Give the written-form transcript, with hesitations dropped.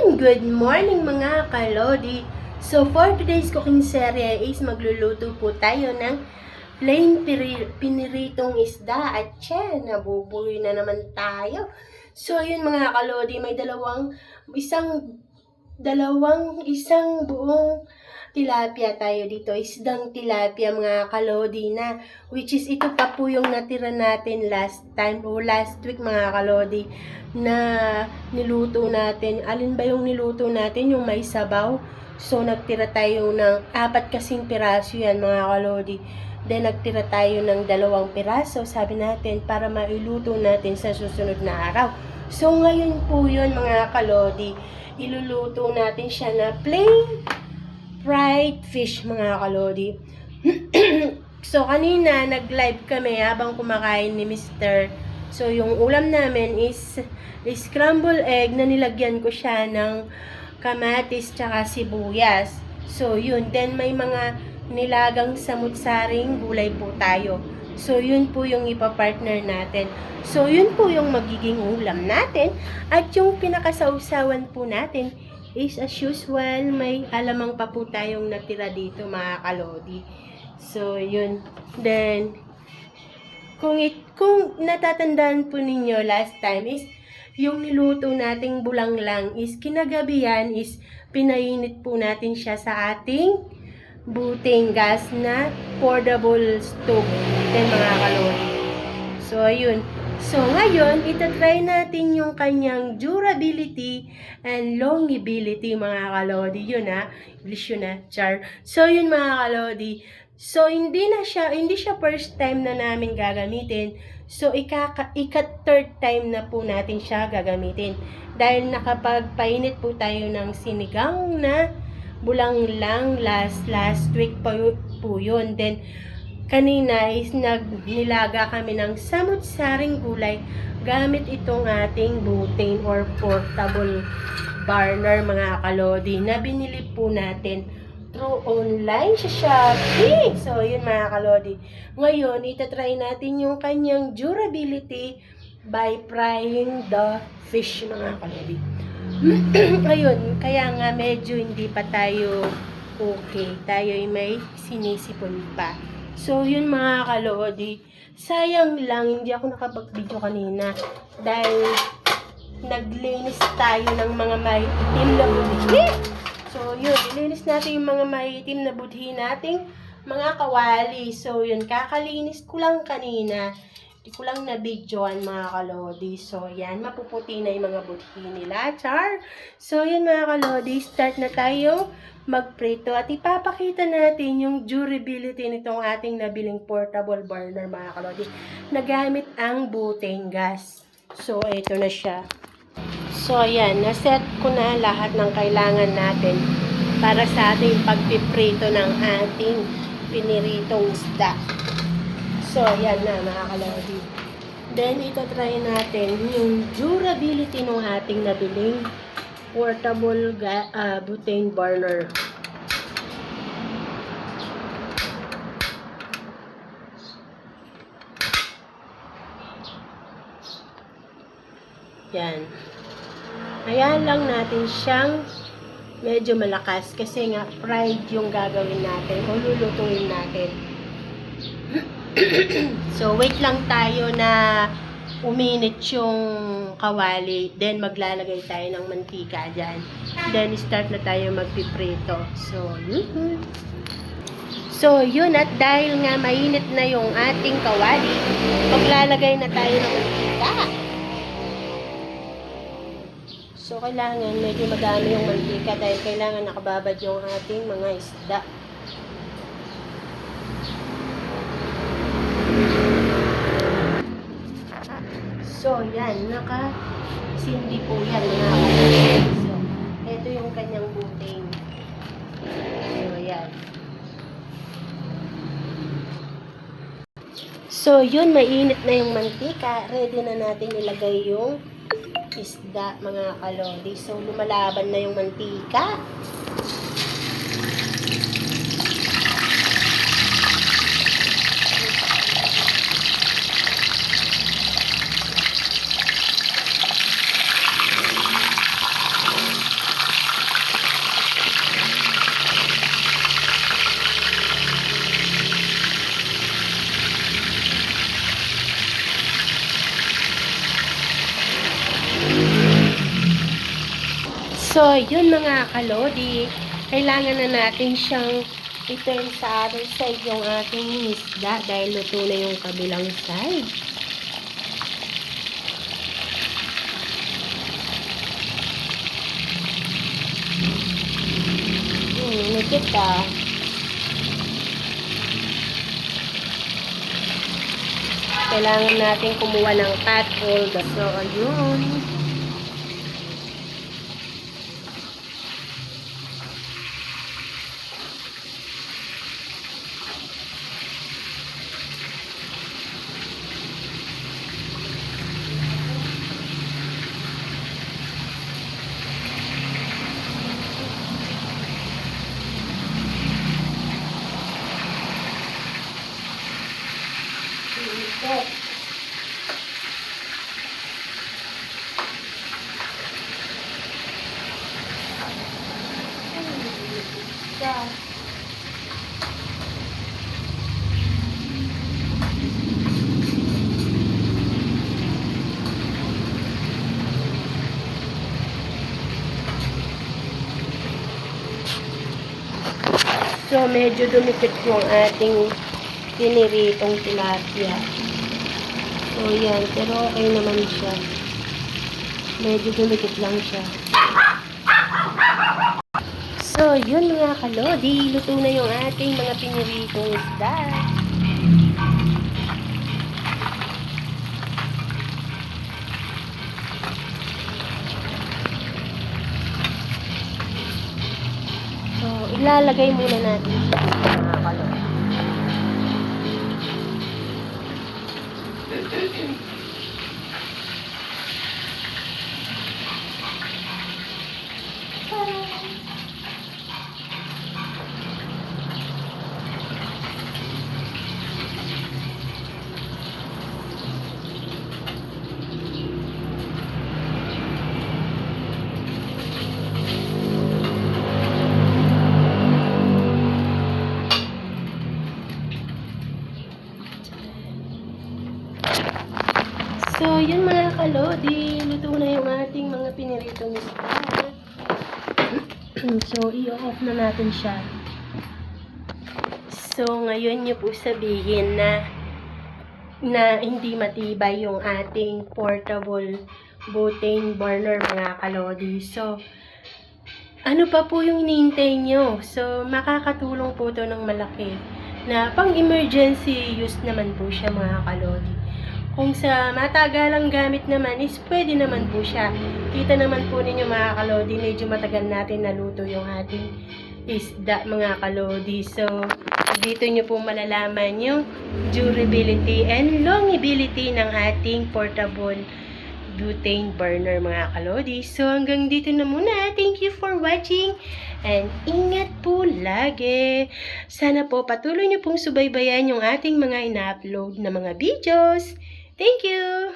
Good morning mga kalodi! So for today's cooking serye is magluluto po tayo ng plain piniritong isda at nabubuhay na naman tayo. So yun mga kalodi, may isang buong tilapia tayo dito. Isdang tilapia mga kalodi na, which is ito pa po yung natira natin last week mga kalodi na niluto natin. Alin ba yung niluto natin? Yung may sabaw. So nagtira tayo ng 4 kasing piraso yan mga kalodi. Then nagtira tayo ng 2 piraso, sabi natin, para mailuto natin sa susunod na araw. So ngayon po yun mga kalodi, iluluto natin siya na plain fried fish mga kalodi. So kanina nag-live kami habang kumakain ni Mr. So yung ulam namin is scrambled egg na nilagyan ko siya ng kamatis tsaka sibuyas. So yun, then may mga nilagang samut-saring gulay po tayo. So yun po yung ipapartner natin. So yun po yung magiging ulam natin. At yung pinakasausawan po natin is as usual, may alamang pa po tayong natira dito mga kalodi. So yun, then kung natatandaan po ninyo last time is yung niluto nating bulanglang is kinagabihan is pinainit po natin siya sa ating buteng gas na portable stove. Then mga kalodi. So ayun. So ngayon, itatry natin yung kanyang durability and longevity mga kalodi. Yun English yun char. So yun mga kalodi. So hindi siya first time na namin gagamitin. So ika-third time na po natin siya gagamitin. Dahil nakapagpainit po tayo ng sinigang na bulanglang last week po yun. Then kanina is nilaga kami ng samut-saring gulay gamit itong ating butane or portable burner mga kalodi na binili po natin through online sa Shopee. So yun mga kalodi. Ngayon, itatry natin yung kanyang durability by frying the fish mga kalodi. Ayun, kaya nga medyo hindi pa tayo okay. Tayo ay may sinisipon pa. So yun mga kalodi. Sayang lang, hindi ako nakapag-video kanina dahil naglinis tayo ng mga maitim na budhi. So yun, ilinis natin yung mga maitim na budhi nating mga kawali. So yun, kakalinis ko lang kanina. Hindi ko lang na-videoan mga kalodi. So yan, mapuputi na yung mga budhi nila. Char! So yun mga kalodi, start na tayo magprito at ipapakita natin yung durability nitong ating nabiling portable burner mga kalodi. Nagamit ang butane gas. So ito na siya. So ayan, naset ko na lahat ng kailangan natin para sa ating pagpiprito ng ating piniritong isda. So ayan na mga kalodi. Then ito try natin yung durability ng ating nabiling portable butane burner. Yan. Ayan lang natin siyang medyo malakas kasi nga fried yung gagawin natin o lulutuin natin. So wait lang tayo na uminit yung kawali, then maglalagay tayo ng mantika dyan. Then start na tayo magpiprito. So yun, at dahil nga mainit na yung ating kawali, maglalagay na tayo ng mantika. So kailangan medyo madami yung mantika dahil kailangan nakababad yung ating mga isda. So, yan. Naka-sindi po yan. So, ito yung kanyang butane. So, yan. So, yun. Mainit na yung mantika. Ready na natin ilagay yung isda, mga kalodi. So, lumalaban na yung mantika. So, yun mga kalodi, kailangan na natin siyang i-turn sa other side yung ating isda dahil luto na yung kabilang side. Nagkit ah. Kailangan natin kumuha ng pot holder. So, ayun. So, medyo dumikit yung ating piniritong tilapia. So, yan. Pero okay naman siya. Medyo dumikit lang siya. So, yun mga kalodi. Luto na yung ating mga piniritong isda. So, ilalagay muna natin siya mga kalodi. So, yun mga kalodi, luto na yung ating mga piniritong isda. So, i-off na natin siya. So, ngayon nyo po sabihin na hindi matibay yung ating portable butane burner mga kalodi. So, ano pa po yung hinihintay nyo? So, makakatulong po to ng malaki na pang-emergency use naman po siya mga kalodi. Kung sa matagalang gamit naman is pwede naman po siya. Kita naman po ninyo mga kalodi, medyo matagal natin naluto yung ating isda mga kalodi. So, dito nyo po malalaman yung durability and longevity ng ating portable butane burner mga kalodi. So, hanggang dito na muna. Thank you for watching and ingat po lagi. Sana po patuloy nyo pong subaybayan yung ating mga ina-upload na mga videos. Thank you!